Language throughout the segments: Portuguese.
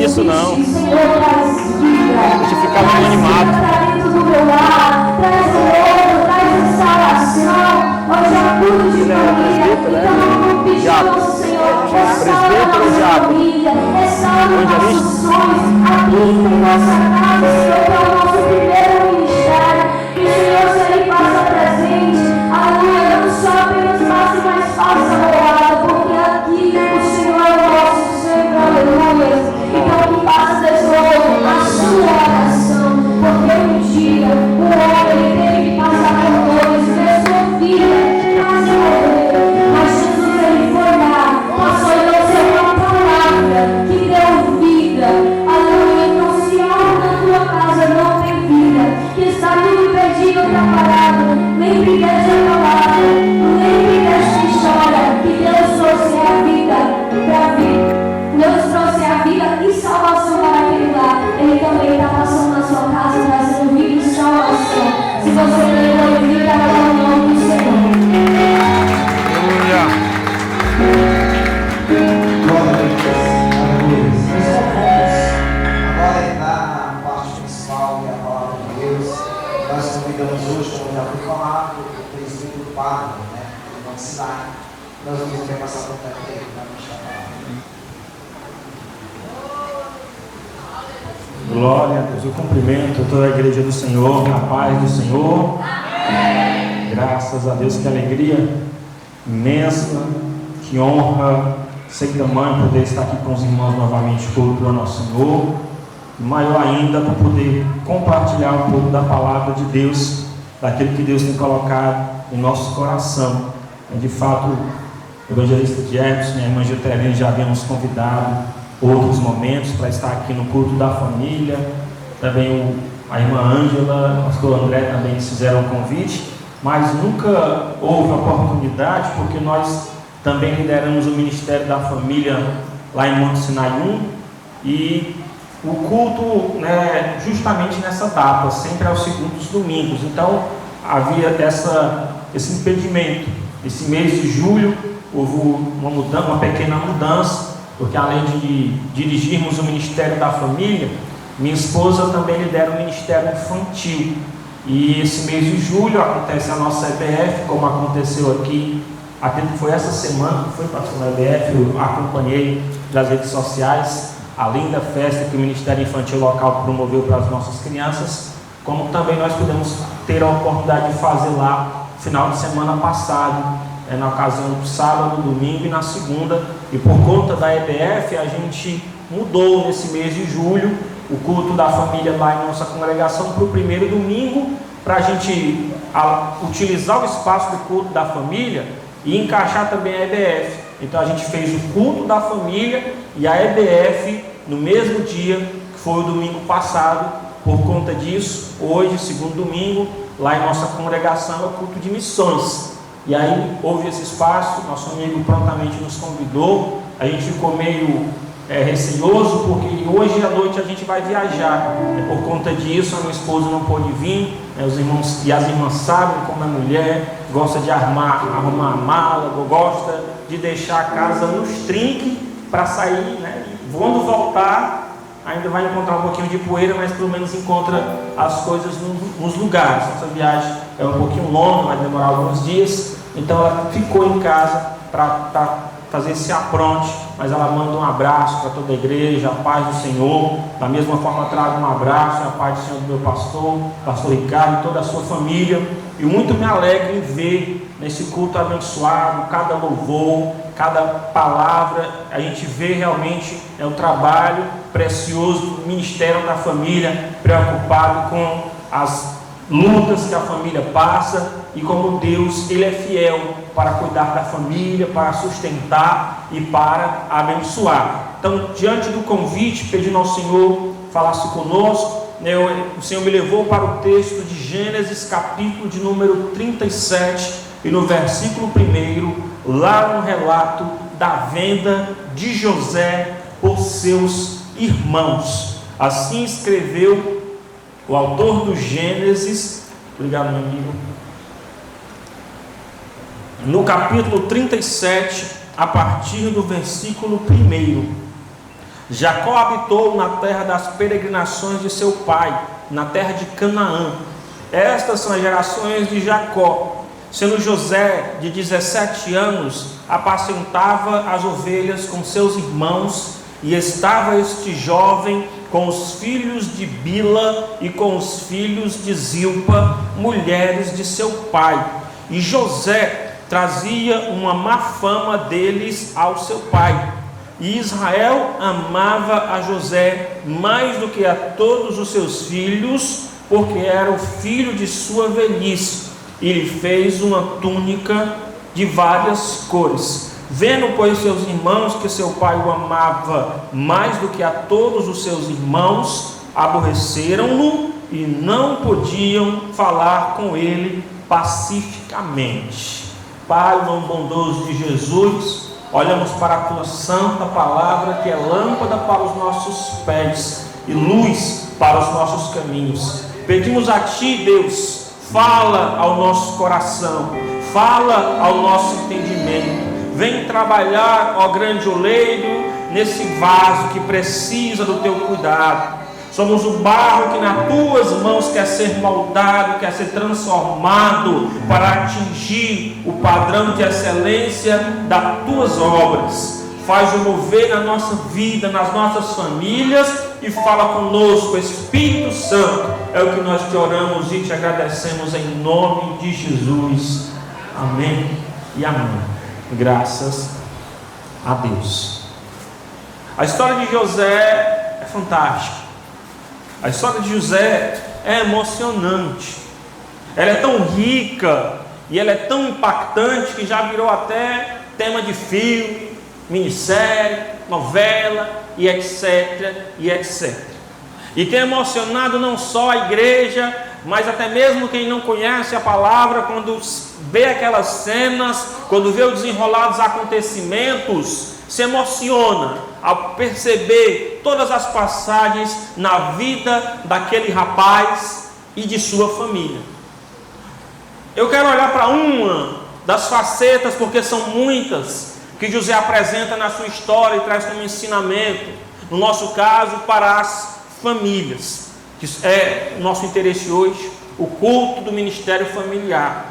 disso não. A gente fica no anonimato. Presbítero ou diácono? Evangelista? Glória a Deus, eu cumprimento toda a igreja do Senhor, na paz do Senhor. Amém. Graças a Deus, que alegria imensa, que honra sem tamanho poder estar aqui com os irmãos novamente, culto ao nosso Senhor. Maior ainda por poder compartilhar um pouco da palavra de Deus, daquilo que Deus tem colocado em nosso coração. De fato, o evangelista Jefferson e a irmã Gilterina já haviam nos convidado outros momentos para estar aqui no culto da família. Também a irmã Ângela, o pastor André também fizeram o convite, mas nunca houve oportunidade, porque nós também lideramos o Ministério da Família lá em Monte Sinai 1, e o culto, justamente nessa data, sempre aos segundos domingos. Então havia esse impedimento. Esse mês de julho houve uma pequena mudança, porque além de dirigirmos o Ministério da Família, minha esposa também lidera o Ministério Infantil. E esse mês de julho acontece a nossa EBF, como aconteceu aqui, até que foi essa semana que foi passando a EBF, eu acompanhei das redes sociais, além da festa que o Ministério Infantil local promoveu para as nossas crianças, como também nós pudemos ter a oportunidade de fazer lá no final de semana passado, na ocasião do sábado, domingo e na segunda. E por conta da EBF a gente mudou nesse mês de julho o culto da família lá em nossa congregação para o primeiro domingo, para a gente utilizar o espaço do culto da família e encaixar também a EBF. Então a gente fez o culto da família e a EBF no mesmo dia, que foi o domingo passado. Por conta disso, hoje, segundo domingo, lá em nossa congregação é o culto de missões. E aí houve esse espaço, nosso amigo prontamente nos convidou. A gente ficou meio receoso, porque hoje à noite a gente vai viajar. Por conta disso, a minha esposa não pôde vir, os irmãos e as irmãs sabem como é mulher, gosta de arrumar a mala, gosta de deixar a casa nos trinques para sair, e quando voltar ainda vai encontrar um pouquinho de poeira, mas pelo menos encontra as coisas nos lugares. Essa viagem é um pouquinho longa, vai demorar alguns dias, então ela ficou em casa para fazer esse apronte, mas ela manda um abraço para toda a igreja, a paz do Senhor. Da mesma forma, trago um abraço, a paz do Senhor do meu pastor Ricardo e toda a sua família. E muito me alegro em ver nesse culto abençoado, cada louvor, cada palavra, a gente vê realmente o trabalho precioso do Ministério da Família, preocupado com as lutas que a família passa e como Deus, Ele é fiel para cuidar da família, para sustentar e para abençoar. Então, diante do convite, pedindo ao Senhor falasse conosco, o Senhor me levou para o texto de Gênesis, capítulo de número 37, e no versículo 1, lá no relato da venda de José por seus irmãos. Assim escreveu o autor do Gênesis, obrigado meu amigo, no capítulo 37, a partir do versículo 1. Jacó habitou na terra das peregrinações de seu pai, na terra de Canaã. Estas são as gerações de Jacó. Sendo José de 17 anos, apacentava as ovelhas com seus irmãos, e estava este jovem com os filhos de Bila e com os filhos de Zilpa, mulheres de seu pai. E José trazia uma má fama deles ao seu pai. E Israel amava a José mais do que a todos os seus filhos, porque era o filho de sua velhice. E lhe fez uma túnica de várias cores. Vendo, pois, seus irmãos que seu pai o amava mais do que a todos os seus irmãos, aborreceram-no e não podiam falar com ele pacificamente. Pai, no nome bondoso de Jesus, olhamos para a tua santa palavra, que é lâmpada para os nossos pés e luz para os nossos caminhos. Pedimos a ti, Deus, fala ao nosso coração, fala ao nosso entendimento. Vem trabalhar, ó grande oleiro, nesse vaso que precisa do teu cuidado. Somos o barro que nas tuas mãos quer ser moldado, quer ser transformado para atingir o padrão de excelência das tuas obras. Faz o mover na nossa vida, nas nossas famílias, e fala conosco, Espírito Santo. É o que nós te oramos e te agradecemos em nome de Jesus. Amém e amém. Graças a Deus. A história de José é fantástica. A história de José é emocionante. Ela é tão rica e ela é tão impactante que já virou até tema de filme, minissérie, novela e etc, e etc. E tem emocionado não só a igreja, mas até mesmo quem não conhece a palavra, quando vê aquelas cenas, quando vê o desenrolar dos acontecimentos, se emociona ao perceber todas as passagens na vida daquele rapaz e de sua família. Eu quero olhar para uma das facetas, porque são muitas, que José apresenta na sua história e traz como ensinamento, no nosso caso, para as famílias, que é o nosso interesse hoje, o culto do ministério familiar.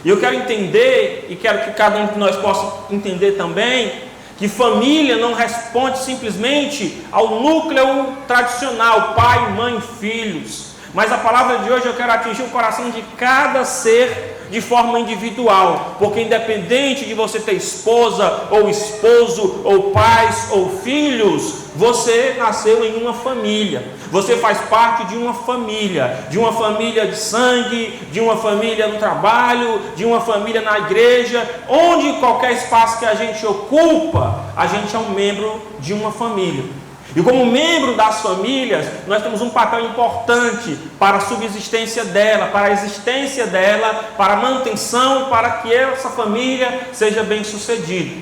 E eu quero entender, e quero que cada um de nós possa entender também, que família não responde simplesmente ao núcleo tradicional, pai, mãe, filhos. Mas a palavra de hoje eu quero atingir o coração de cada ser de forma individual, porque independente de você ter esposa, ou esposo, ou pais, ou filhos, você nasceu em uma família, você faz parte de uma família de sangue, de uma família no trabalho, de uma família na igreja, onde qualquer espaço que a gente ocupa, a gente é um membro de uma família. E como membro das famílias, nós temos um papel importante para a subsistência dela, para a existência dela, para a manutenção, para que essa família seja bem sucedida.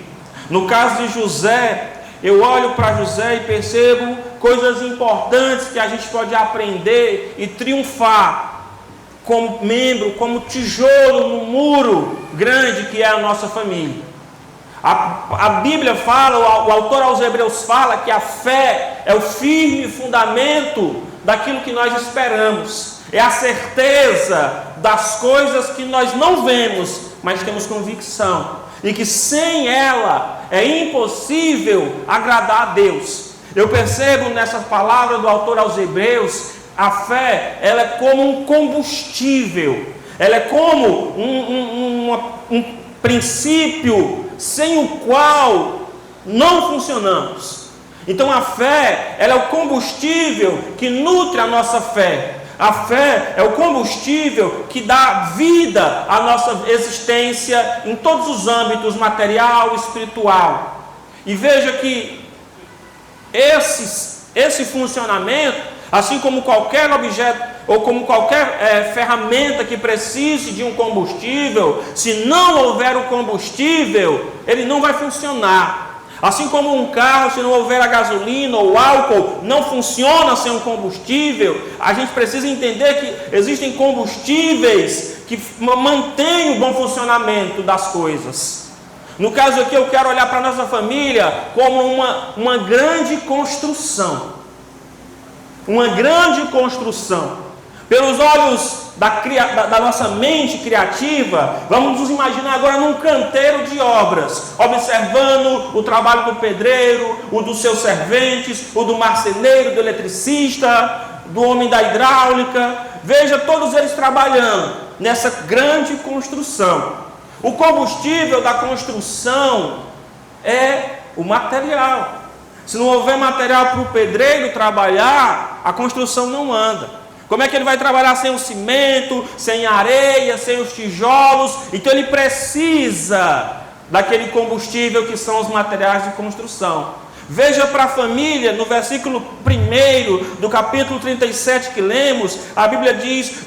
No caso de José, eu olho para José e percebo coisas importantes que a gente pode aprender e triunfar como membro, como tijolo no muro grande que é a nossa família. A Bíblia fala, o autor aos Hebreus fala que a fé é o firme fundamento daquilo que nós esperamos. É a certeza das coisas que nós não vemos, mas temos convicção. E que sem ela é impossível agradar a Deus. Eu percebo nessa palavra do autor aos Hebreus, a fé, ela é como um combustível. Ela é como um princípio sem o qual não funcionamos. Então a fé, ela é o combustível que nutre a nossa fé. A fé é o combustível que dá vida à nossa existência em todos os âmbitos, material e espiritual. E veja que esse funcionamento, assim como qualquer objeto ou como qualquer ferramenta que precise de um combustível, se não houver o combustível, ele não vai funcionar. Assim como um carro, se não houver a gasolina ou álcool, não funciona sem um combustível. A gente precisa entender que existem combustíveis que mantêm o bom funcionamento das coisas. No caso aqui, eu quero olhar para a nossa família como uma grande construção. Uma grande construção. Pelos olhos da nossa mente criativa, vamos nos imaginar agora num canteiro de obras, observando o trabalho do pedreiro, o dos seus serventes, o do marceneiro, do eletricista, do homem da hidráulica. Veja todos eles trabalhando nessa grande construção. O combustível da construção é o material. Se não houver material para o pedreiro trabalhar, a construção não anda. Como é que ele vai trabalhar sem o cimento, sem a areia, sem os tijolos? Então ele precisa daquele combustível que são os materiais de construção. Veja para a família, no versículo 1 do capítulo 37 que lemos, a Bíblia diz: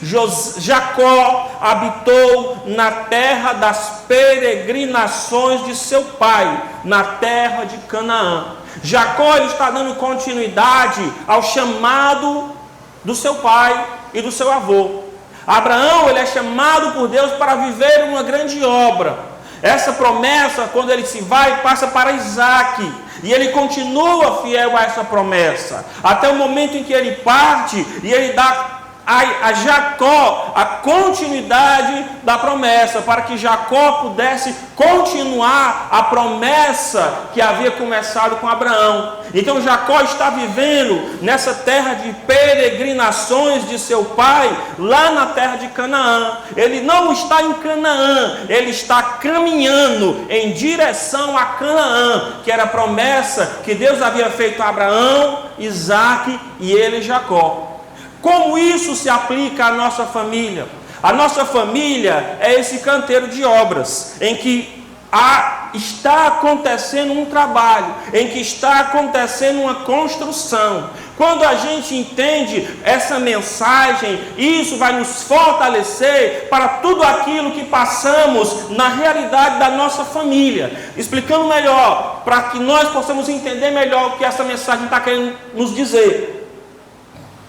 Jacó habitou na terra das peregrinações de seu pai, na terra de Canaã. Jacó ele está dando continuidade ao chamado do seu pai e do seu avô. Abraão ele é chamado por Deus para viver uma grande obra. Essa promessa, quando ele se vai, passa para Isaac. E ele continua fiel a essa promessa, até o momento em que ele parte e ele dá a Jacó a continuidade da promessa, para que Jacó pudesse continuar a promessa que havia começado com Abraão. Então Jacó está vivendo nessa terra de peregrinações de seu pai, lá na terra de Canaã. Ele não está em Canaã, ele está caminhando em direção a Canaã, que era a promessa que Deus havia feito a Abraão, Isaac e ele, Jacó. Como isso se aplica à nossa família? A nossa família é esse canteiro de obras, em que está acontecendo um trabalho, em que está acontecendo uma construção. Quando a gente entende essa mensagem, isso vai nos fortalecer para tudo aquilo que passamos na realidade da nossa família. Explicando melhor, para que nós possamos entender melhor o que essa mensagem está querendo nos dizer.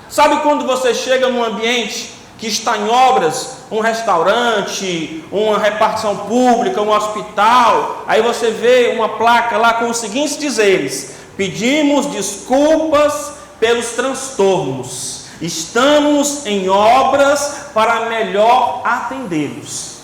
Sabe quando você chega num ambiente que está em obras, um restaurante, uma repartição pública, um hospital, aí você vê uma placa lá com os seguintes dizeres: pedimos desculpas pelos transtornos, estamos em obras para melhor atendê-los.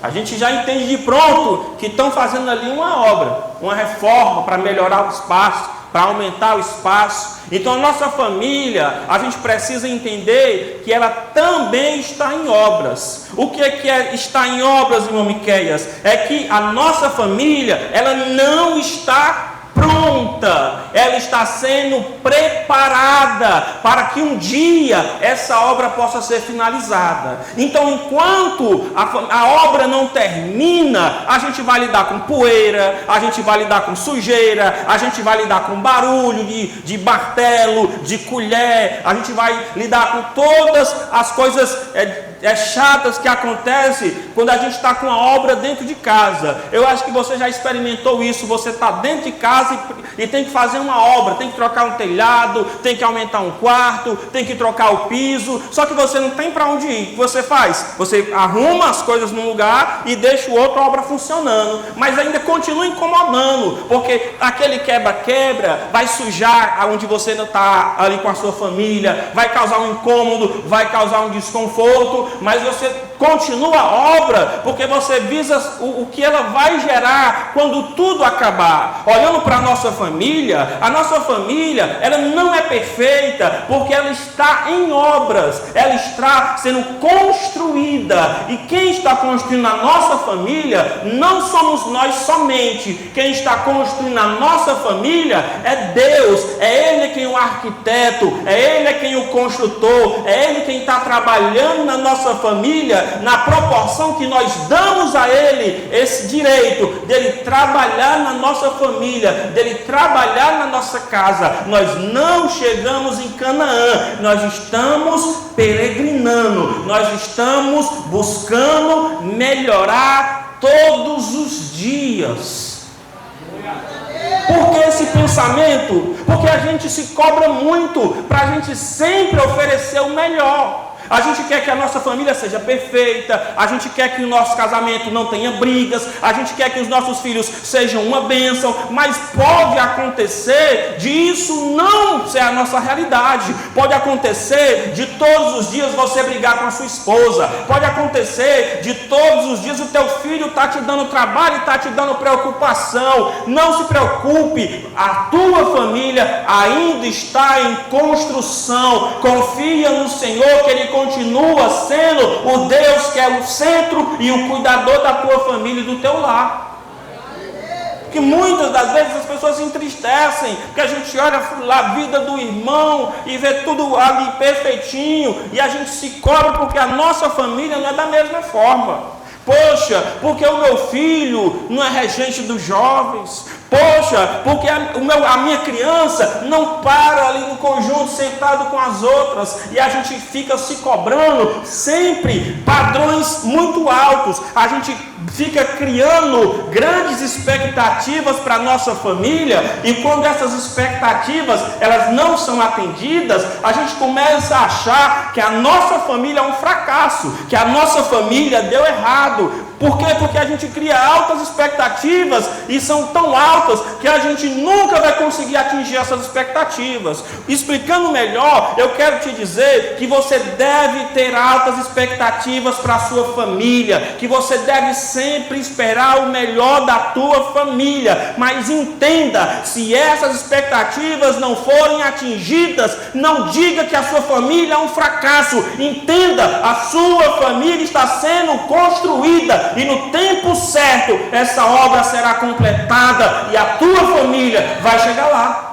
A gente já entende de pronto que estão fazendo ali uma obra, uma reforma para melhorar o espaço, para aumentar o espaço. Então a nossa família, a gente precisa entender que ela também está em obras. O que é estar em obras, irmão Miqueias? É que a nossa família, ela não está pronta, ela está sendo preparada para que um dia essa obra possa ser finalizada. Então, enquanto a obra não termina, a gente vai lidar com poeira, a gente vai lidar com sujeira, a gente vai lidar com barulho de martelo, de colher, a gente vai lidar com todas as coisas chatas que acontecem quando a gente está com a obra dentro de casa. Eu acho que você já experimentou isso. Você está dentro de casa e tem que fazer uma obra, tem que trocar um telhado, tem que aumentar um quarto, tem que trocar o piso, só que você não tem para onde ir. O que você faz? Você arruma as coisas no lugar e deixa o outro obra funcionando, mas ainda continua incomodando, porque aquele quebra-quebra vai sujar onde você não está ali com a sua família, vai causar um incômodo, vai causar um desconforto, mas você continua a obra, porque você visa o que ela vai gerar quando tudo acabar. Olhando para a nossa família, ela não é perfeita, porque ela está em obras, ela está sendo construída, e quem está construindo a nossa família, não somos nós somente. Quem está construindo a nossa família é Deus, é Ele quem é o arquiteto, é Ele quem é o construtor, é Ele quem está trabalhando na nossa família, na proporção que nós damos a Ele esse direito dele trabalhar na nossa família, dele trabalhar na nossa casa. Nós não chegamos em Canaã, nós estamos peregrinando, nós estamos buscando melhorar todos os dias. Por que esse pensamento? Porque a gente se cobra muito para a gente sempre oferecer o melhor. A gente quer que a nossa família seja perfeita, a gente quer que o nosso casamento não tenha brigas, a gente quer que os nossos filhos sejam uma bênção, mas pode acontecer de isso não ser a nossa realidade. Pode acontecer de todos os dias você brigar com a sua esposa, pode acontecer de todos os dias o teu filho está te dando trabalho e está te dando preocupação. Não se preocupe, a tua família ainda está em construção. Confia no Senhor, que Ele continua sendo o Deus que é o centro e o cuidador da tua família e do teu lar. Que muitas das vezes as pessoas se entristecem, porque a gente olha lá a vida do irmão e vê tudo ali perfeitinho, e a gente se cobra porque a nossa família não é da mesma forma. Poxa, porque o meu filho não é regente dos jovens. Poxa, porque a minha criança não para ali no conjunto sentado com as outras. E a gente fica se cobrando sempre padrões muito altos. A gente fica criando grandes expectativas para a nossa família. E quando essas expectativas elas não são atendidas, a gente começa a achar que a nossa família é um fracasso, que a nossa família deu errado. Por quê? Porque a gente cria altas expectativas e são tão altas que a gente nunca vai conseguir atingir essas expectativas. Explicando melhor, eu quero te dizer que você deve ter altas expectativas para a sua família, que você deve sempre esperar o melhor da tua família, mas entenda, se essas expectativas não forem atingidas, não diga que a sua família é um fracasso. Entenda, a sua família está sendo construída e no tempo certo essa obra será completada e a tua família vai chegar lá.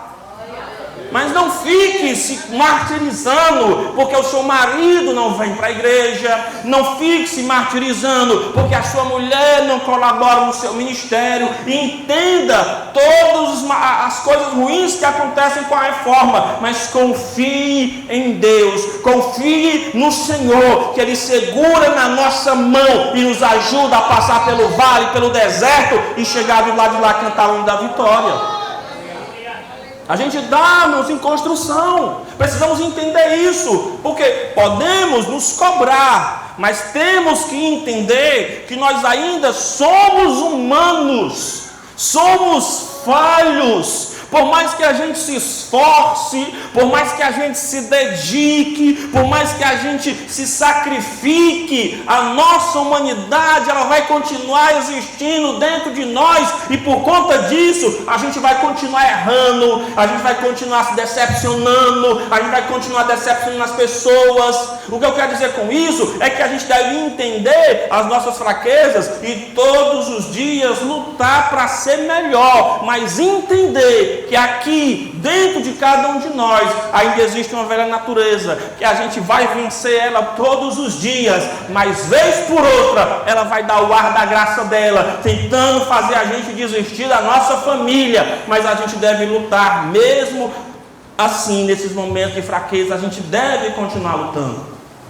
Mas não fique se martirizando porque o seu marido não vem para a igreja. Não fique se martirizando porque a sua mulher não colabora no seu ministério. E entenda todas as coisas ruins que acontecem com a reforma, mas confie em Deus, confie no Senhor, que Ele segura na nossa mão e nos ajuda a passar pelo vale, pelo deserto e chegar do lado de lá cantar o hino da vitória. A gente dá-nos em construção, precisamos entender isso, porque podemos nos cobrar, mas temos que entender que nós ainda somos humanos, somos falhos. Por mais que a gente se esforce, por mais que a gente se dedique, por mais que a gente se sacrifique, a nossa humanidade ela vai continuar existindo dentro de nós, e por conta disso a gente vai continuar errando, a gente vai continuar se decepcionando, a gente vai continuar decepcionando as pessoas. O que eu quero dizer com isso é que a gente deve entender as nossas fraquezas e todos os dias lutar para ser melhor, mas entender que aqui, dentro de cada um de nós, ainda existe uma velha natureza, que a gente vai vencer ela todos os dias, mas vez por outra, ela vai dar o ar da graça dela, tentando fazer a gente desistir da nossa família, mas a gente deve lutar, mesmo assim, nesses momentos de fraqueza, a gente deve continuar lutando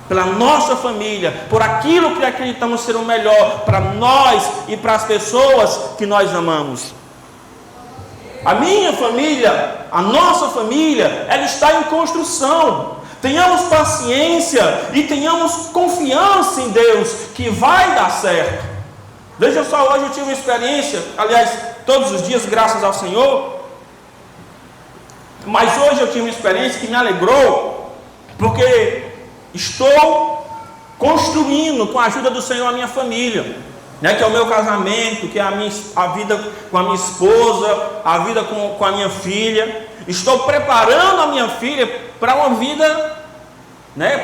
pela nossa família, por aquilo que acreditamos ser o melhor para nós e para as pessoas que nós amamos. A minha família, a nossa família, ela está em construção. Tenhamos paciência e tenhamos confiança em Deus que vai dar certo. Veja só, hoje eu tive uma experiência, aliás, todos os dias, graças ao Senhor, mas hoje eu tive uma experiência que me alegrou, porque estou construindo com a ajuda do Senhor a minha família. Que é o meu casamento, que é a vida com a minha esposa, a vida com a minha filha. Estou preparando a minha filha para uma vida,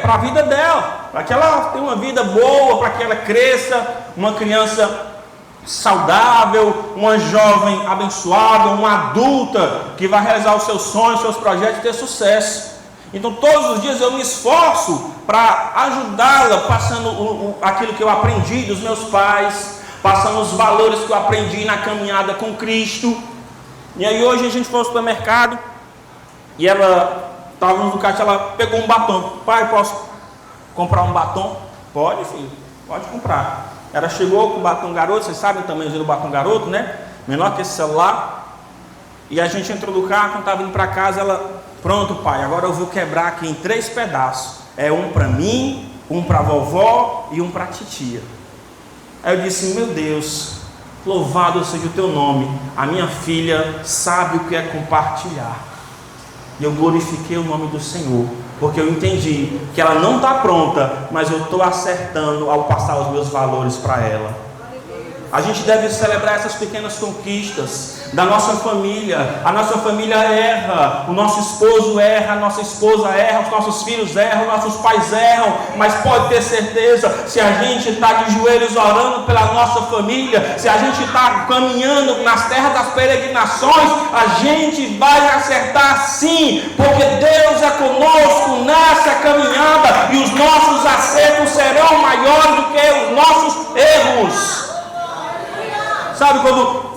para a vida dela, para que ela tenha uma vida boa, para que ela cresça, uma criança saudável, uma jovem abençoada, uma adulta que vai realizar os seus sonhos, seus projetos e ter sucesso. Então todos os dias eu me esforço para ajudá-la, passando aquilo que eu aprendi dos meus pais, passando os valores que eu aprendi na caminhada com Cristo. E aí hoje a gente foi ao supermercado e ela estava no caixa, ela pegou um batom. Pai, posso comprar um batom? Pode, filho, pode comprar. Ela chegou com o batom garoto, vocês sabem o tamanho do batom garoto, né? Menor que esse celular. E a gente entrou no carro, quando estava indo para casa, ela... Pronto, pai, agora eu vou quebrar aqui em 3 pedaços. É um para mim, um para a vovó e um para a titia. Aí eu disse: meu Deus, louvado seja o teu nome, a minha filha sabe o que é compartilhar. E eu glorifiquei o nome do Senhor, porque eu entendi que ela não está pronta, mas eu estou acertando ao passar os meus valores para ela. A gente deve celebrar essas pequenas conquistas da nossa família. A nossa família erra, o nosso esposo erra, a nossa esposa erra, os nossos filhos erram, nossos pais erram, mas pode ter certeza, se a gente está de joelhos orando pela nossa família, se a gente está caminhando nas terras das peregrinações, a gente vai acertar sim, porque Deus é conosco nessa caminhada, e os nossos acertos serão maiores do que os nossos erros. Sabe quando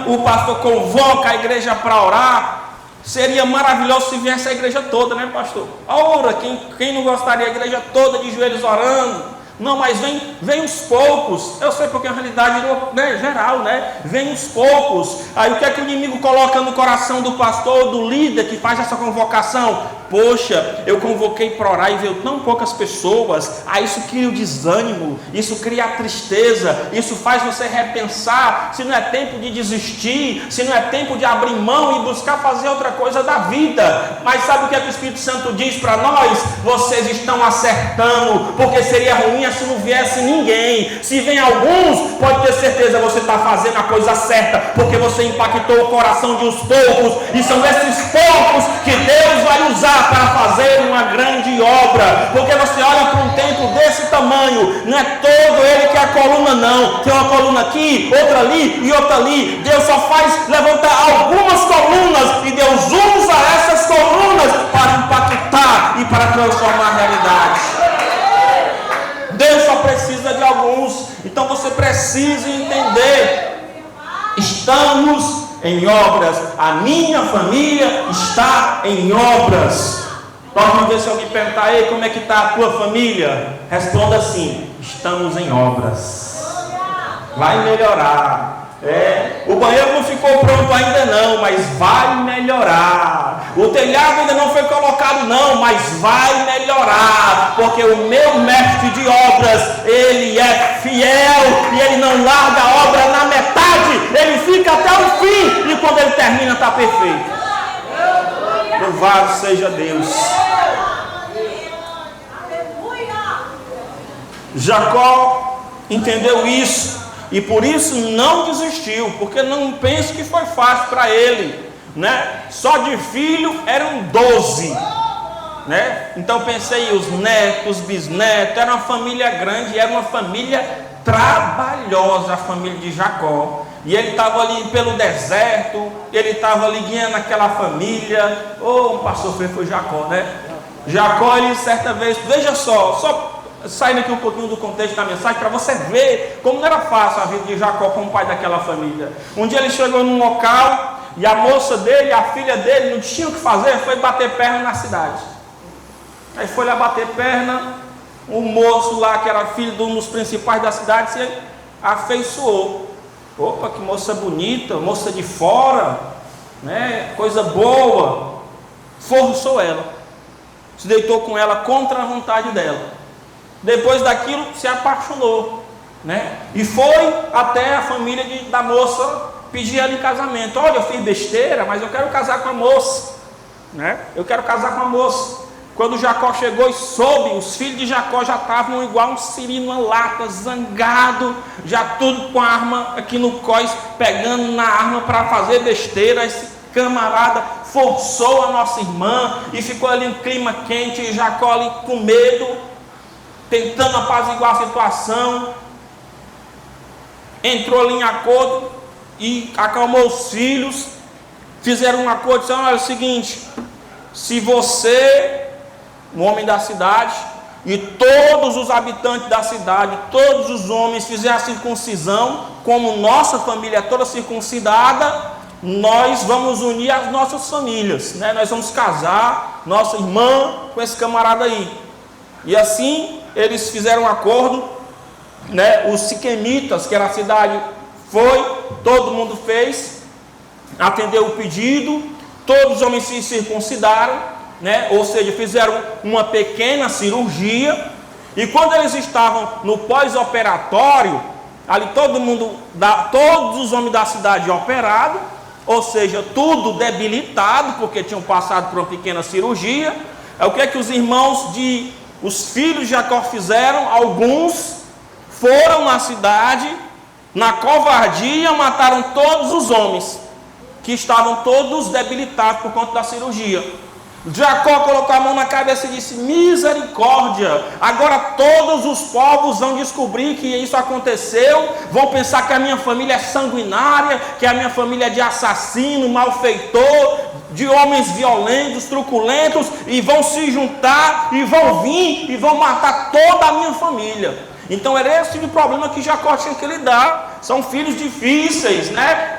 o pastor convoca a igreja para orar? Seria maravilhoso se viesse a igreja toda, né, pastor? Ora, quem não gostaria da igreja toda de joelhos orando? Não, mas vem uns poucos. Eu sei porque é uma realidade geral, né? Vem uns poucos. Aí o que é que o inimigo coloca no coração do pastor, do líder que faz essa convocação? Poxa, eu convoquei para orar e veio tão poucas pessoas. Aí isso cria o desânimo, isso cria a tristeza, isso faz você repensar se não é tempo de desistir, se não é tempo de abrir mão e buscar fazer outra coisa da vida. Mas sabe o que é que o Espírito Santo diz para nós? Vocês estão acertando, porque seria ruim se não viesse ninguém. Se vem alguns, pode ter certeza, você está fazendo a coisa certa, porque você impactou o coração de uns poucos, e são esses poucos que Deus vai usar para fazer uma grande obra. Porque você olha para um templo desse tamanho, não é todo ele que é a coluna, não. Tem uma coluna aqui, outra ali e outra ali. Deus só faz levantar algumas colunas, e Deus usa essas colunas para impactar e para transformar a realidade. Deus só precisa de alguns. Então você precisa entender: estamos em obras. A minha família está em obras. Próxima vez, se alguém perguntar: ei, como é que está a tua família? Responda assim: estamos em obras. Vai melhorar. O banheiro não ficou pronto ainda não, mas vai melhorar. O telhado ainda não foi colocado não, mas vai melhorar, porque o meu mestre de obras, ele é fiel, e ele não larga a obra na metade, ele fica até o fim, e quando ele termina está perfeito. Louvado seja Deus. Jacó entendeu isso, e por isso não desistiu, porque não pense que foi fácil para ele, né? Só de filho eram 12, né? Então pensei, os netos, bisnetos, era uma família grande, era uma família trabalhosa, a família de Jacó. E ele estava ali pelo deserto, ele estava ali guiando aquela família. O pastor foi Jacó, né? Jacó, ele certa vez, veja só saindo aqui um pouquinho do contexto da mensagem, para você ver como não era fácil a vida de Jacó como pai daquela família. Um dia ele chegou num local, e a moça dele, a filha dele, não tinha o que fazer, foi bater perna na cidade. Aí foi lá bater perna, o moço lá, que era filho de um dos principais da cidade, se afeiçoou. Opa, que moça bonita, moça de fora, né? Coisa boa. Forçou ela, se deitou com ela contra a vontade dela. Depois daquilo se apaixonou, né? E foi até a família da moça pedir ela em casamento. Olha, eu fiz besteira, mas eu quero casar com a moça, né? Eu quero casar com a moça. Quando Jacó chegou e soube, os filhos de Jacó já estavam igual um siri numa lata, zangado, já tudo com a arma aqui no cós, pegando na arma para fazer besteira. Esse camarada forçou a nossa irmã e ficou ali um clima quente, e Jacó ali com medo, tentando apaziguar a situação. Entrou ali em acordo e acalmou os filhos. Fizeram um acordo, disseram: olha, é o seguinte, se você, um homem da cidade, e todos os habitantes da cidade, todos os homens fizerem a circuncisão, como nossa família é toda circuncidada, nós vamos unir as nossas famílias, né? Nós vamos casar nossa irmã com esse camarada aí. E assim eles fizeram um acordo, né? Os siquemitas, que era a cidade, todo mundo fez, atendeu o pedido, todos os homens se circuncidaram, né? Ou seja, fizeram uma pequena cirurgia, E quando eles estavam no pós-operatório, ali todos os homens da cidade operados, ou seja, tudo debilitado, porque tinham passado por uma pequena cirurgia. É o que os os filhos de Jacó fizeram? Alguns foram na cidade, na covardia, mataram todos os homens, que estavam todos debilitados por conta da cirurgia. Jacó colocou a mão na cabeça e disse: misericórdia, agora todos os povos vão descobrir que isso aconteceu, vão pensar que a minha família é sanguinária, que a minha família é de assassino, malfeitor, de homens violentos, truculentos, e vão se juntar, e vão vir, e vão matar toda a minha família. Então era esse tipo de problema que Jacó tinha que lidar. São filhos difíceis, né?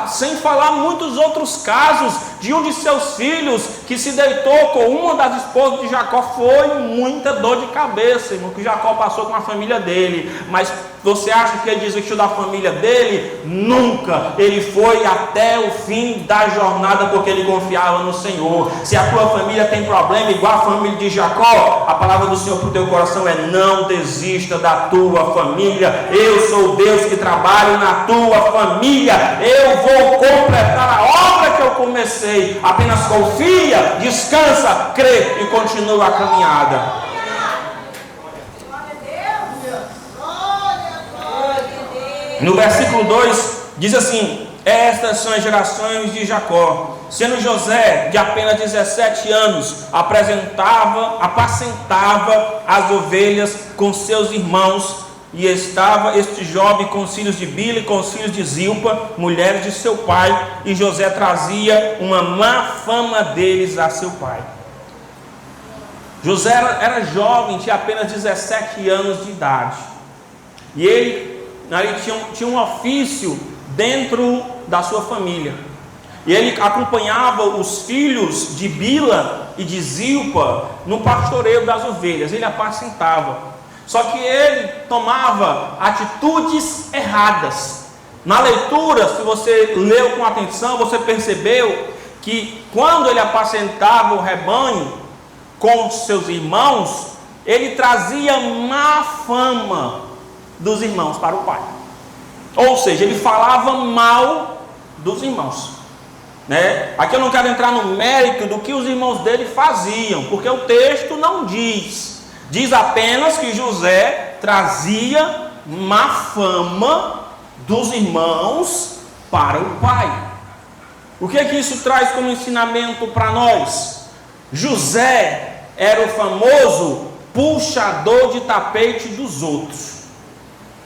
Sem falar muitos outros casos de um de seus filhos que se deitou com uma das esposas de Jacó. Foi muita dor de cabeça, irmão, que Jacó passou com a família dele. Mas você acha que ele desistiu da família dele? Nunca. Ele foi até o fim da jornada porque ele confiava no Senhor. Se a tua família tem problema igual a família de Jacó, a palavra do Senhor para o teu coração é: não desista da tua família. Eu sou Deus que trabalho na tua família. Eu vou completar a obra que eu comecei. Apenas confia, descansa, crê e continua a caminhada. No versículo 2 diz assim: estas são as gerações de Jacó. Sendo José de apenas 17 anos, apacentava as ovelhas com seus irmãos. E estava este jovem com os filhos de Bila e com os filhos de Zilpa, mulheres de seu pai. E José trazia uma má fama deles a seu pai. José era jovem, tinha apenas 17 anos de idade. E ele tinha um ofício dentro da sua família. E ele acompanhava os filhos de Bila e de Zilpa no pastoreio das ovelhas. Ele apacentava. Só que ele tomava atitudes erradas. Na leitura, se você leu com atenção, você percebeu que quando ele apacentava o rebanho com os seus irmãos, ele trazia má fama dos irmãos para o pai. Ou seja, ele falava mal dos irmãos, né? Aqui eu não quero entrar no mérito do que os irmãos dele faziam, porque o texto não diz. Diz apenas que José trazia má fama dos irmãos para o pai. O que é que isso traz como ensinamento para nós? José era o famoso puxador de tapete dos outros.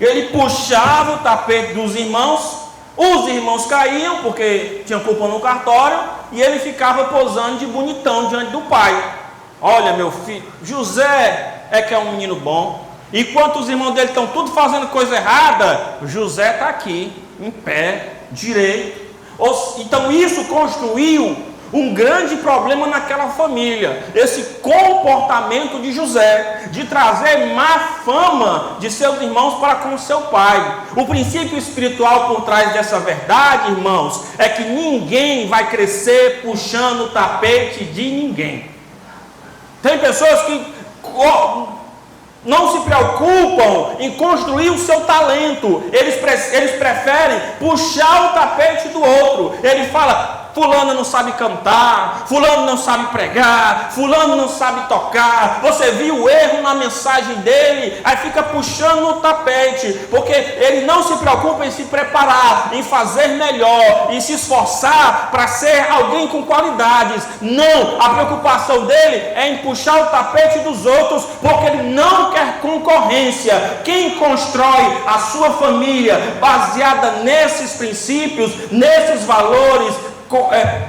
Ele puxava o tapete dos irmãos, os irmãos caíam porque tinham culpa no cartório, e ele ficava posando de bonitão diante do pai. Olha, meu filho, José é que é um menino bom. Enquanto os irmãos dele estão tudo fazendo coisa errada, José está aqui, em pé, direito. Então isso construiu um grande problema naquela família. Esse comportamento de José, de trazer má fama de seus irmãos para com seu pai. O princípio espiritual por trás dessa verdade, irmãos, é que ninguém vai crescer puxando o tapete de ninguém. Tem pessoas que não se preocupam em construir o seu talento. Eles preferem puxar o tapete do outro. Ele fala: fulano não sabe cantar, fulano não sabe pregar, fulano não sabe tocar. Você viu o erro na mensagem dele, aí fica puxando o tapete, porque ele não se preocupa em se preparar, em fazer melhor, em se esforçar para ser alguém com qualidades. Não, a preocupação dele é em puxar o tapete dos outros, porque ele não quer concorrência. Quem constrói a sua família baseada nesses princípios, nesses valores,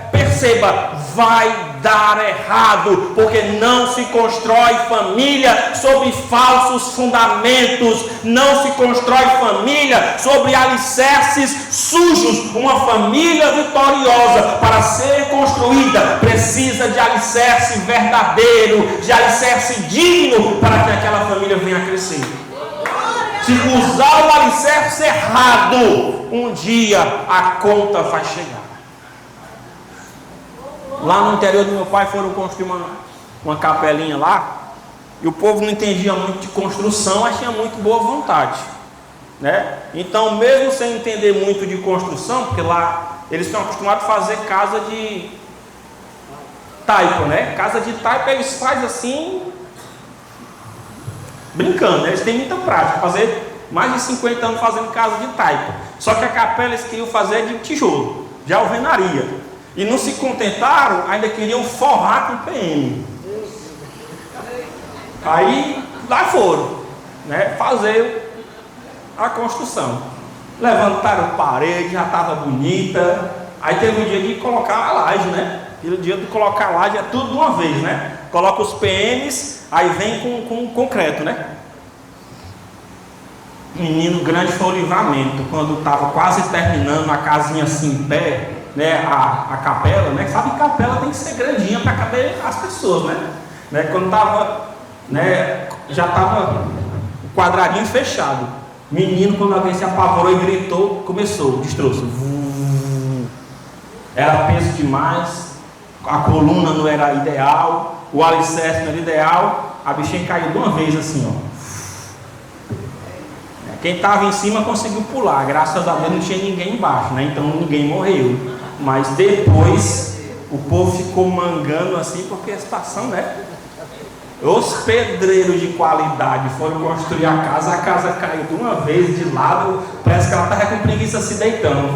perceba, vai dar errado, porque não se constrói família sobre falsos fundamentos, não se constrói família sobre alicerces sujos. Uma família vitoriosa, para ser construída, precisa de alicerce verdadeiro, de alicerce digno, para que aquela família venha a crescer. Se usar o alicerce errado, um dia a conta vai chegar. Lá no interior do meu pai foram construir uma capelinha lá, e o povo não entendia muito de construção, mas tinha muito boa vontade, né? Então, mesmo sem entender muito de construção, porque lá eles estão acostumados a fazer casa de taipa, né? Casa de taipa eles fazem assim, brincando, né? Eles têm muita prática, fazer mais de 50 anos fazendo casa de taipa. Só que a capela eles queriam fazer de tijolo, de alvenaria. E não se contentaram, ainda queriam forrar com PM. Aí lá foram, né? Fazer a construção. Levantaram parede, já estava bonita. Aí teve o dia de colocar a laje, né? E o dia de colocar a laje é tudo de uma vez, né? Coloca os PMs, aí vem com concreto, né? Menino, grande foi o livramento. Quando estava quase terminando a casinha assim em pé, né? A capela, né? Sabe que capela tem que ser grandinha para caber as pessoas, né? Quando estava, né? Já estava o quadradinho fechado. Menino, quando alguém se apavorou e gritou, começou, destroço. Era peso demais, a coluna não era ideal, o alicerce não era ideal, a bichinha caiu de uma vez assim, ó. Quem estava em cima conseguiu pular, graças a Deus não tinha ninguém embaixo, né? Então ninguém morreu. Mas depois o povo ficou mangando assim, porque a situação, né? Os pedreiros de qualidade foram construir a casa caiu de uma vez de lado, parece que ela estava com preguiça se deitando.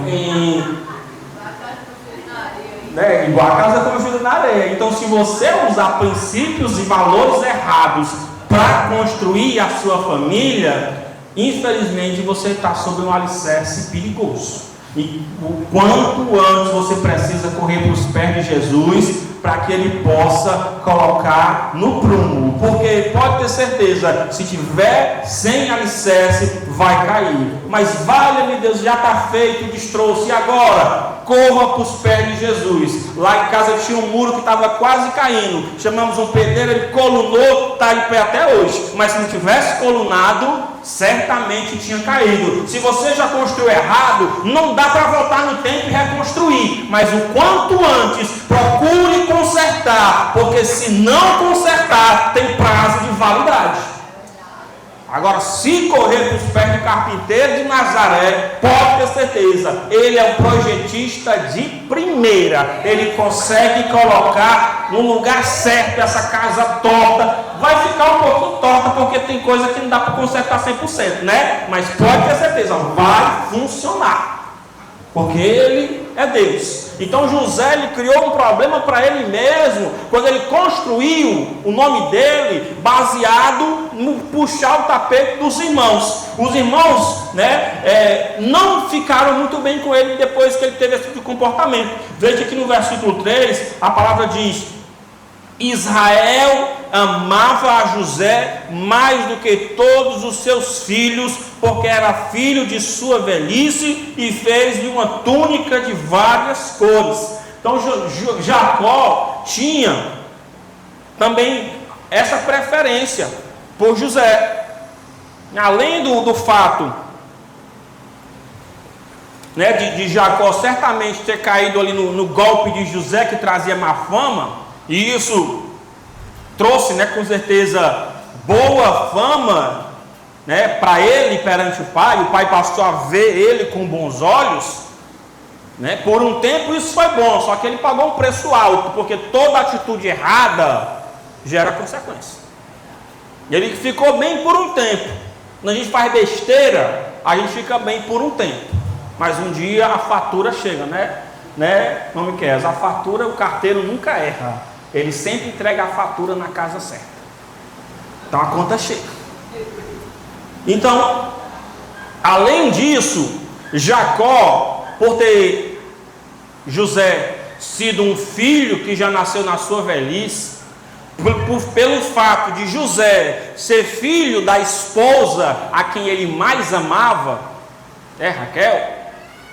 Né? Igual a casa construída na areia. Então, se você usar princípios e valores errados para construir a sua família, infelizmente você está sob um alicerce perigoso. E o quanto antes você precisa correr para os pés de Jesus, para que Ele possa colocar no prumo, porque pode ter certeza, se tiver sem alicerce, vai cair. Mas valha-me Deus, já está feito, destroço, e agora? Corra para os pés de Jesus. Lá em casa tinha um muro que estava quase caindo, chamamos um pedreiro, ele colunou, está em pé até hoje, mas se não tivesse colunado, certamente tinha caído. Se você já construiu errado, não dá para voltar no tempo e reconstruir, mas o quanto antes, procure consertar, porque se não consertar, tem prazo de validade. Agora, se correr para os pés do carpinteiro de Nazaré, pode ter certeza, ele é um projetista de primeira. Ele consegue colocar no lugar certo essa casa torta. Vai ficar um pouquinho torta, porque tem coisa que não dá para consertar 100%, né? Mas pode ter certeza, vai funcionar, porque ele é Deus. Então José, ele criou um problema para ele mesmo, quando ele construiu o nome dele, baseado no puxar o tapete dos irmãos. Os irmãos, né, não ficaram muito bem com ele depois que ele teve esse tipo de comportamento. Veja que no versículo 3, a palavra diz: Israel amava a José mais do que todos os seus filhos, porque era filho de sua velhice, e fez-lhe uma túnica de várias cores. Então Jacó tinha também essa preferência por José. Além do fato, né, de Jacó certamente ter caído ali no golpe de José, que trazia má fama, e isso trouxe, né, com certeza, boa fama, né, para ele perante o pai passou a ver ele com bons olhos, né? Por um tempo isso foi bom, só que ele pagou um preço alto, porque toda atitude errada gera consequência. E ele ficou bem por um tempo. Quando a gente faz besteira, a gente fica bem por um tempo, mas um dia a fatura chega, né? Não me quer, a fatura, o carteiro nunca erra, ele sempre entrega a fatura na casa certa. Então a conta chega. Então, além disso, Jacó, por ter José sido um filho que já nasceu na sua velhice, pelo fato de José ser filho da esposa a quem ele mais amava, Raquel,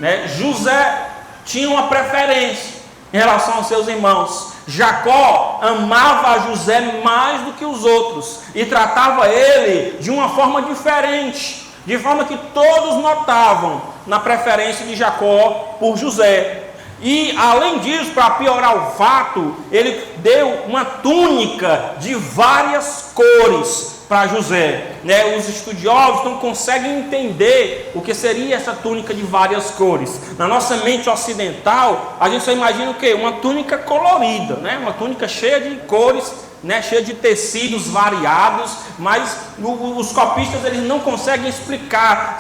né? José tinha uma preferência em relação aos seus irmãos. Jacó amava a José mais do que os outros e tratava ele de uma forma diferente, de forma que todos notavam na preferência de Jacó por José. E além disso, para piorar o fato, ele deu uma túnica de várias cores para José, né? Os estudiosos não conseguem entender o que seria essa túnica de várias cores. Na nossa mente ocidental, a gente só imagina o quê? Uma túnica colorida, né? Uma túnica cheia de cores, né? Cheia de tecidos variados, mas os copistas eles não conseguem explicar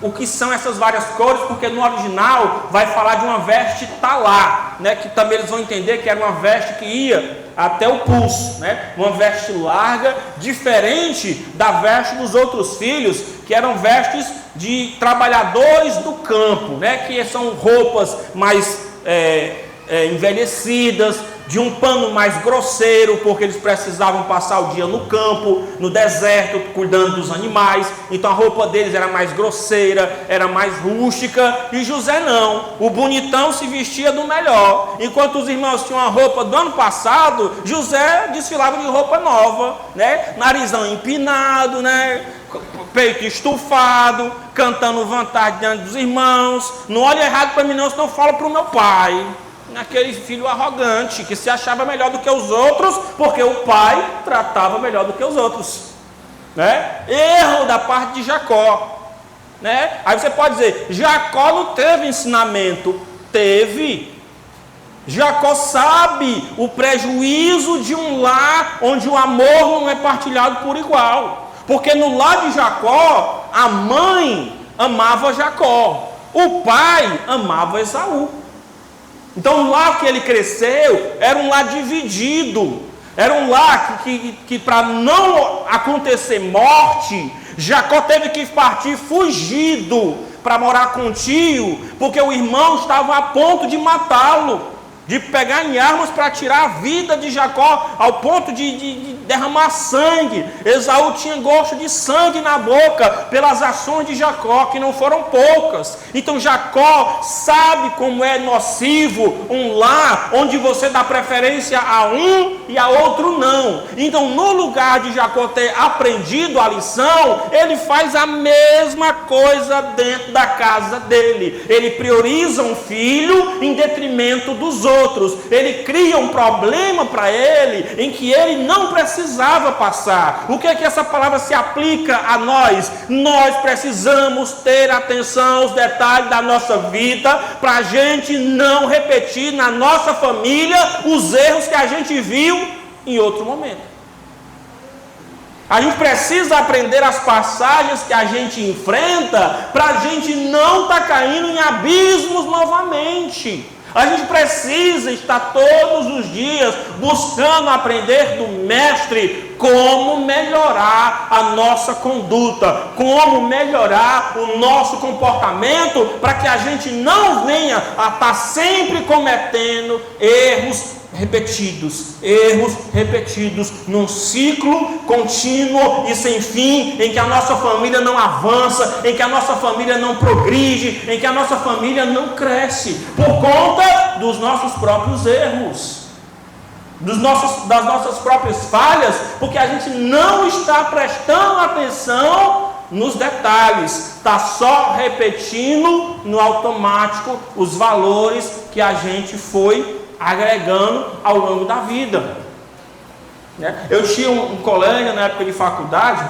o que são essas várias cores, porque no original vai falar de uma veste talá, né? Que também eles vão entender que era uma veste que ia até o pulso, né? Uma veste larga, diferente da veste dos outros filhos, que eram vestes de trabalhadores do campo, né? Que são roupas mais envelhecidas, de um pano mais grosseiro, porque eles precisavam passar o dia no campo, no deserto, cuidando dos animais. Então a roupa deles era mais grosseira, era mais rústica. E José não, o bonitão se vestia do melhor. Enquanto os irmãos tinham a roupa do ano passado, José desfilava de roupa nova, né? Narizão empinado, né? Peito estufado, cantando vantagem diante dos irmãos. Não olhe errado para mim não, senão eu falo para o meu pai. Aquele filho arrogante, que se achava melhor do que os outros, porque o pai tratava melhor do que os outros, né? Erro da parte de Jacó, né? Aí você pode dizer, Jacó não teve ensinamento. Teve. Jacó sabe o prejuízo de um lar onde o amor não é partilhado por igual, porque no lar de Jacó, a mãe amava Jacó, o pai amava Esaú. Então o lar que ele cresceu era um lar dividido, era um lar que para não acontecer morte, Jacó teve que partir fugido para morar com o tio, porque o irmão estava a ponto de matá-lo, de pegar em armas para tirar a vida de Jacó, ao ponto de derramar sangue. Esaú tinha gosto de sangue na boca, pelas ações de Jacó, que não foram poucas. Então Jacó sabe como é nocivo um lar, onde você dá preferência a um e a outro não. Então no lugar de Jacó ter aprendido a lição, ele faz a mesma coisa dentro da casa dele. Ele prioriza um filho em detrimento dos outros. Ele cria um problema para ele em que ele não precisava passar. O que é que essa palavra se aplica a nós? Nós precisamos ter atenção aos detalhes da nossa vida, para a gente não repetir na nossa família os erros que a gente viu em outro momento. A gente precisa aprender as passagens que a gente enfrenta, para a gente não estar caindo em abismos novamente. A gente precisa estar todos os dias buscando aprender do mestre como melhorar a nossa conduta, como melhorar o nosso comportamento, para que a gente não venha a estar sempre cometendo erros repetidos, num ciclo contínuo e sem fim, em que a nossa família não avança, em que a nossa família não progride, em que a nossa família não cresce, por conta dos nossos próprios erros, das nossas próprias falhas, porque a gente não está prestando atenção nos detalhes, está só repetindo no automático os valores que a gente foi agregando ao longo da vida. Eu tinha um colega na época de faculdade,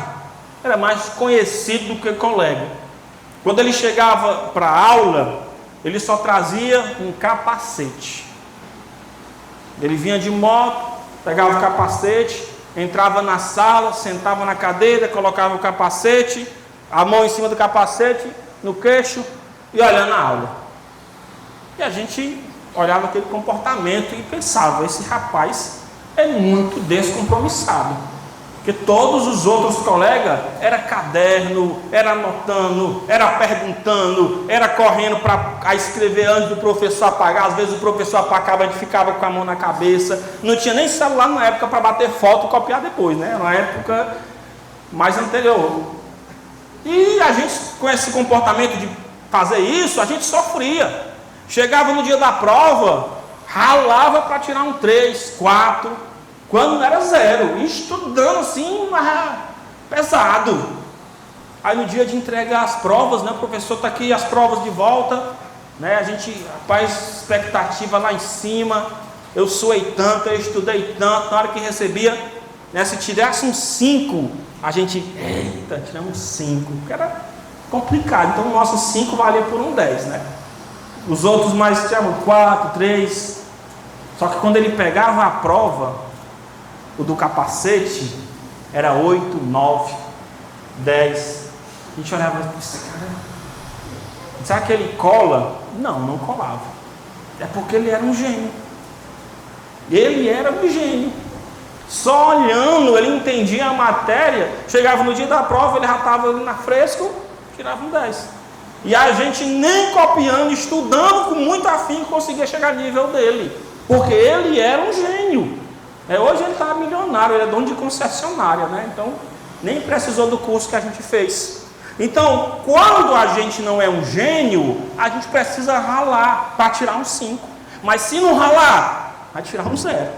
era mais conhecido do que colega. Quando ele chegava para a aula, ele só trazia um capacete. Ele vinha de moto, pegava o capacete, entrava na sala, sentava na cadeira, colocava o capacete, a mão em cima do capacete, no queixo, e olhando a aula. E a gente olhava aquele comportamento e pensava, esse rapaz é muito descompromissado, porque todos os outros colegas era caderno, era anotando, era perguntando, era correndo para escrever antes do professor apagar. Às vezes o professor apagava, a gente ficava com a mão na cabeça. Não tinha nem celular na época para bater foto e copiar depois, né? Era uma época mais anterior. E a gente, com esse comportamento de fazer isso, a gente sofria. Chegava no dia da prova, ralava para tirar um 3, 4, quando não era 0, estudando assim, pesado. Aí no dia de entregar as provas, né, o professor está aqui, as provas de volta, né? A gente, rapaz, expectativa lá em cima, eu suei tanto, eu estudei tanto, na hora que recebia, né, se tirasse um 5, a gente, eita, tiramos um 5, porque era complicado, então o nosso 5 valia por um 10, né? Os outros mais tiravam 4, 3, só que quando ele pegava a prova, o do capacete, era 8, 9, 10, a gente olhava e disse, cara, será que ele cola? Não, não colava, é porque ele era um gênio. Ele era um gênio. Só olhando, ele entendia a matéria. Chegava no dia da prova, ele já estava ali na fresco, tirava um 10. E a gente nem copiando, estudando com muito afinco, conseguia chegar ao nível dele. Porque ele era um gênio. Hoje ele está milionário, ele é dono de concessionária, né? Então, nem precisou do curso que a gente fez. Então, quando a gente não é um gênio, a gente precisa ralar para tirar um 5. Mas se não ralar, vai tirar um 0.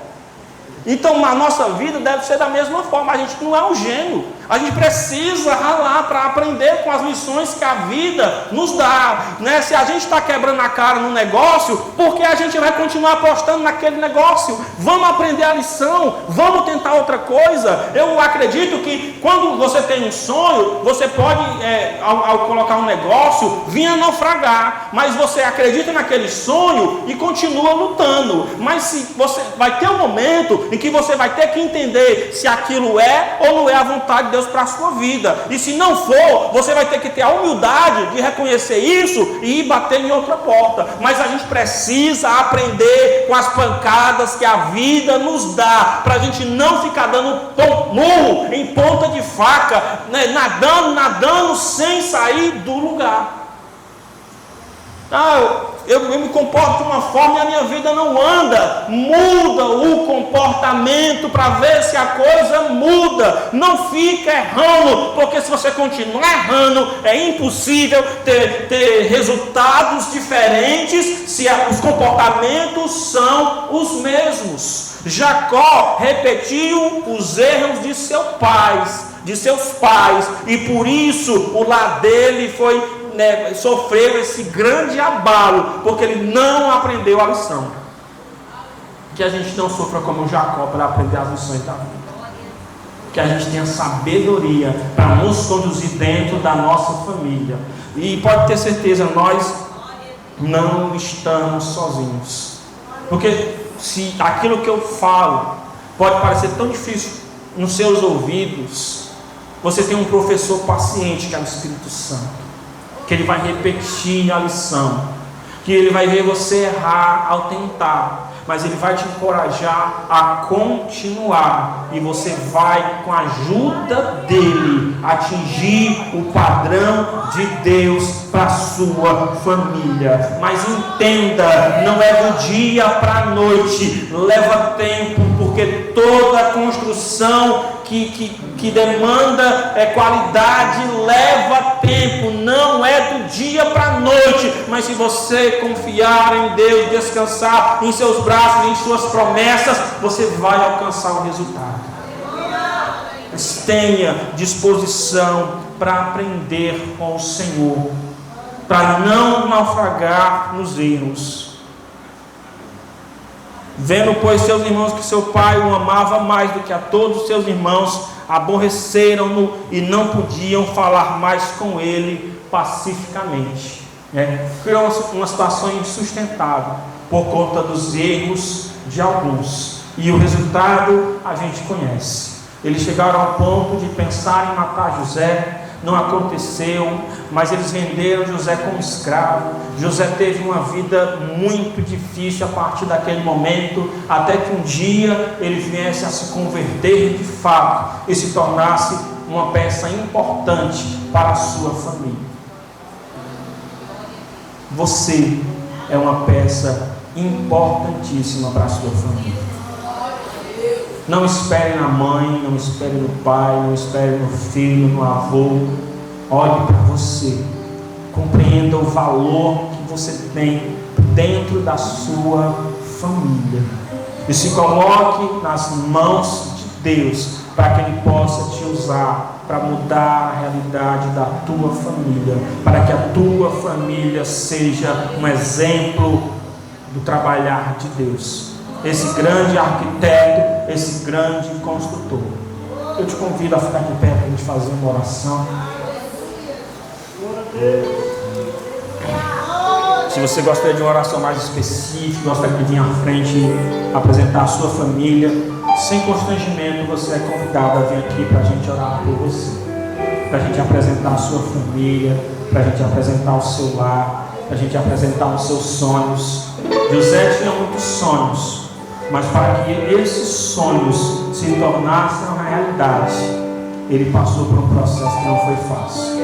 Então a nossa vida deve ser da mesma forma. A gente não é um gênio, a gente precisa ralar para aprender com as lições que a vida nos dá, né? Se a gente está quebrando a cara no negócio, por que a gente vai continuar apostando naquele negócio? Vamos aprender a lição, vamos tentar outra coisa. Eu acredito que quando você tem um sonho, você pode, ao colocar um negócio, vir a naufragar, mas você acredita naquele sonho e continua lutando. Mas se você vai ter um momento em que você vai ter que entender se aquilo é ou não é a vontade de Deus para a sua vida. E se não for, você vai ter que ter a humildade de reconhecer isso e ir bater em outra porta. Mas a gente precisa aprender com as pancadas que a vida nos dá, para a gente não ficar dando murro em ponta de faca, né? nadando sem sair do lugar. Eu me comporto de uma forma e a minha vida não anda. Muda o comportamento para ver se a coisa muda. Não fica errando, porque se você continuar errando, é impossível ter resultados diferentes se os comportamentos são os mesmos. Jacó repetiu os erros de seus pais, e por isso o lar dele sofreu esse grande abalo, porque ele não aprendeu a lição. Que a gente não sofra como Jacó para aprender as lições da vida. Que a gente tenha sabedoria para nos conduzir dentro da nossa família. E pode ter certeza, nós não estamos sozinhos. Porque se aquilo que eu falo pode parecer tão difícil nos seus ouvidos, você tem um professor paciente que é o Espírito Santo, que ele vai repetir a lição, que ele vai ver você errar ao tentar, mas ele vai te encorajar a continuar, e você vai, com a ajuda dele, atingir o padrão de Deus para a sua família. Mas entenda, não é do dia para a noite, leva tempo, porque toda construção que demanda qualidade leva tempo, não é do dia para a noite. Mas se você confiar em Deus, descansar em seus braços, em suas promessas, você vai alcançar o resultado. Mas tenha disposição para aprender com o Senhor, para não naufragar nos erros. Vendo, pois, seus irmãos que seu pai o amava mais do que a todos os seus irmãos, aborreceram-no e não podiam falar mais com ele pacificamente. Criou uma situação insustentável por conta dos erros de alguns. E o resultado a gente conhece. Eles chegaram ao ponto de pensar em matar José. Não aconteceu, mas eles venderam José como escravo. José teve uma vida muito difícil a partir daquele momento, até que um dia ele viesse a se converter de fato e se tornasse uma peça importante para a sua família. Você é uma peça importantíssima para a sua família. Não espere na mãe, não espere no pai, não espere no filho, no avô. Olhe para você. Compreenda o valor que você tem dentro da sua família. E se coloque nas mãos de Deus para que Ele possa te usar para mudar a realidade da tua família, para que a tua família seja um exemplo do trabalhar de Deus, esse grande arquiteto, esse grande construtor. Eu te convido a ficar de pé para a gente fazer uma oração. Se você gostaria de uma oração mais específica, gostaria de vir à frente apresentar a sua família, sem constrangimento, você é convidado a vir aqui para a gente orar por você, para a gente apresentar a sua família, para a gente apresentar o seu lar, para a gente apresentar os seus sonhos. José tinha muitos sonhos, mas para que esses sonhos se tornassem uma realidade, ele passou por um processo que não foi fácil.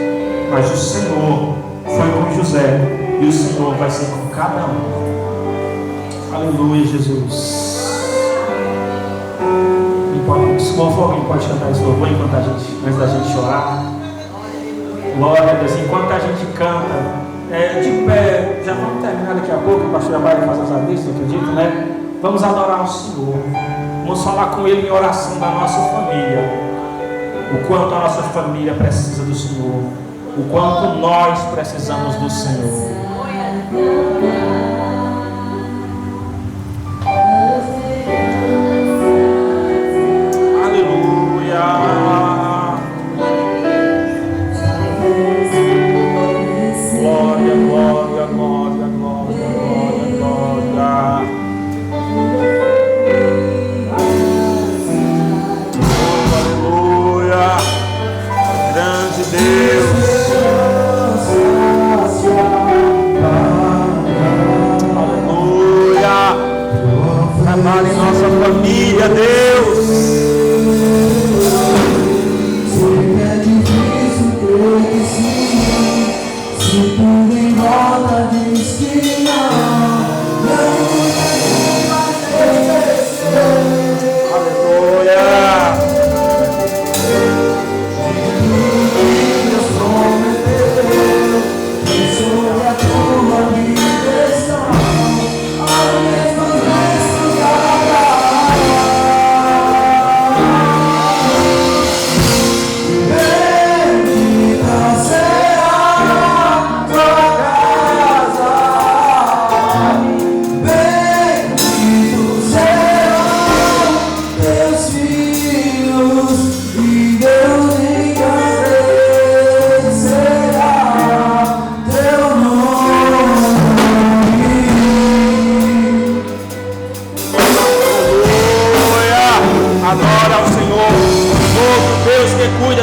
Mas o Senhor foi com José, e o Senhor vai ser com cada um. Aleluia, Jesus. Alguém pode cantar esse louvor enquanto antes da gente chorar? Glória a Deus. Enquanto a gente canta, de pé, já vamos terminar daqui a pouco, o pastor já vai fazer as avistas, eu acredito, né? Vamos adorar o Senhor. Vamos falar com Ele em oração da nossa família. O quanto a nossa família precisa do Senhor. O quanto nós precisamos do Senhor. Trabalhe em nossa família, Deus. Sei que é difícil crer que sim, se tudo em volta diz que não vai acontecer. Aleluia. Deus prometeu que sobre a tua direção ao mesmo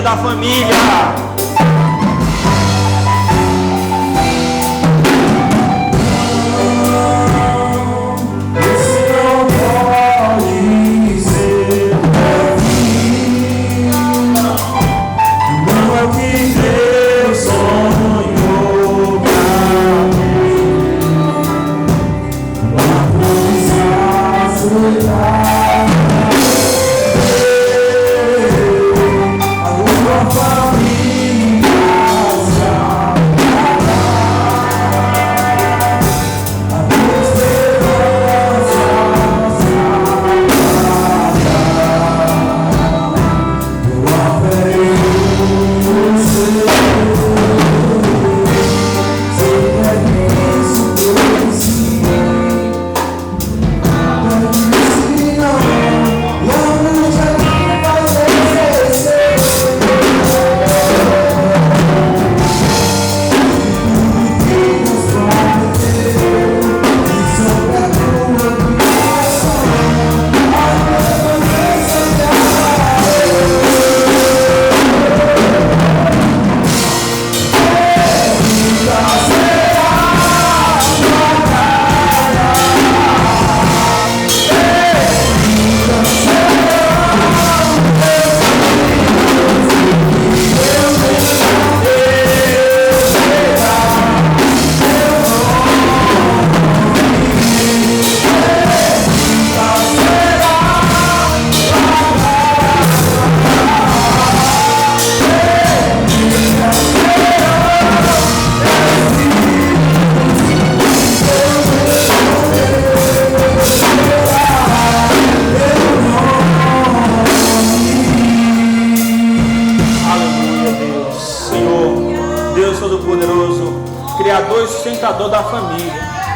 da família. Todo-Poderoso, Criador e sustentador da família.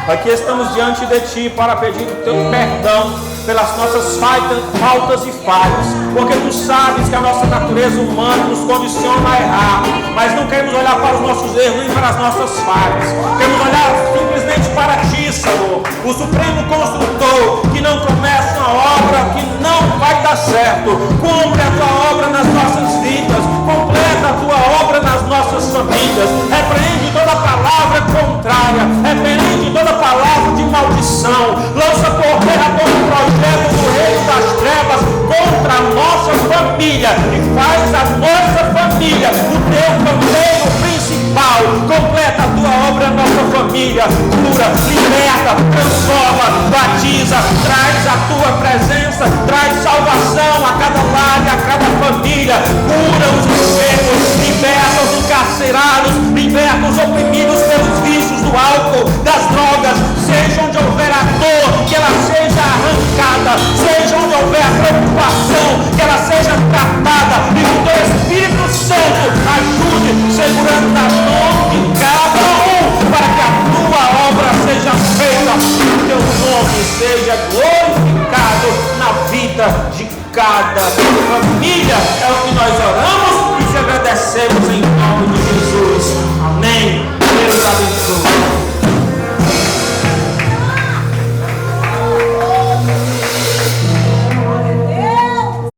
Aqui estamos diante de Ti para pedir o Teu perdão pelas nossas faltas e falhas, porque Tu sabes que a nossa natureza humana nos condiciona a errar, mas não queremos olhar para os nossos erros nem para as nossas falhas, queremos olhar simplesmente para Ti, Senhor, o Supremo Construtor, que não começa uma obra que não vai dar certo. Cumpre a Tua obra nas nossas vidas, completa a Tua obra nas nossas famílias, repreende toda palavra contrária, repreende toda palavra de maldição, lança por terra todo projeto do reino das trevas contra a nossa família e faz a nossa família o Teu canteiro principal. Completa a Tua obra na nossa família, cura, liberta, transforma, batiza, traz a Tua presença, traz salvação a cada lar e a cada família, cura os enfermos, liberta os encarcerados, liberta os oprimidos pelos vícios do álcool, das drogas, seja onde houver a dor, que ela seja arrancada, seja onde houver a preocupação, que ela seja tratada, e que o Teu Espírito Santo ajude, segurando na mão de cada um, para que a Tua obra seja feita, e o Teu nome seja glorificado na vida de cada família. É o que nós oramos e te agradecemos em